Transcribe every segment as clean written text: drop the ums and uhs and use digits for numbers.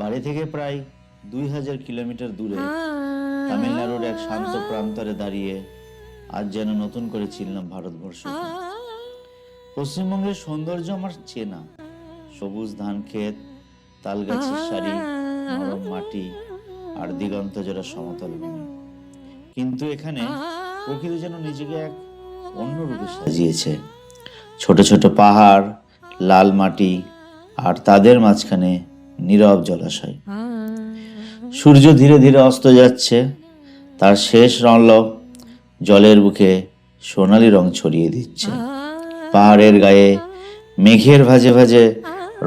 বাড়ি থেকে প্রায় 2000 কিলোমিটার দূরে তামিলনাড়ুর এক শান্ত প্রান্তরে দাঁড়িয়ে আজ যেন নতুন করে চিনলাম ভারতবর্ষ। পশ্চিমবঙ্গের সৌন্দর্য আমার চেনা, সবুজ ধান ক্ষেত, তাল গাছের সারি, নরম মাটি আর দিগন্ত জোড়া সমতল ভূমি। কিন্তু এখানে প্রকৃতি যেন নিজেকে এক অন্য রূপে সাজিয়েছে। ছোট ছোট পাহাড়, লাল মাটি আর তাদের মাঝখানে নীরব জলাশয়। সূর্য ধীরে ধীরে অস্ত যাচ্ছে, তার শেষ রঙ জলের বুকে সোনালি রং ছড়িয়ে দিচ্ছে। পাহাড়ের গায়ে মেঘের ভাঁজে ভাঁজে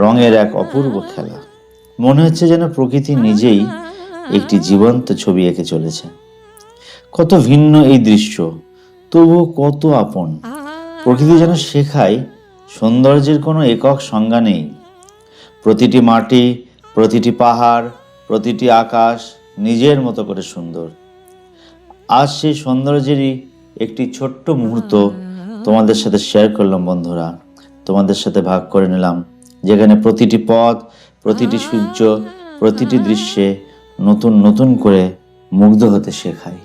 রঙের এক অপূর্ব খেলা। মনে হচ্ছে যেন প্রকৃতি নিজেই একটি জীবন্ত ছবি এঁকে চলেছে। কত ভিন্ন এই দৃশ্য, তবু কত আপন। প্রকৃতি যেন শেখায় সৌন্দর্যের কোনো একক সংজ্ঞা নেই। প্রতিটি মাটি, প্রতিটি পাহাড়, প্রতিটি আকাশ নিজের মতো করে সুন্দর। আজ সেই সৌন্দর্যেরই একটি ছোট্ট মুহূর্ত তোমাদের সাথে শেয়ার করলাম বন্ধুরা, তোমাদের সাথে ভাগ করে নিলাম, যেখানে প্রতিটি পথ, প্রতিটি সূর্য, প্রতিটি দৃশ্যে নতুন নতুন করে মুগ্ধ হতে শেখায়।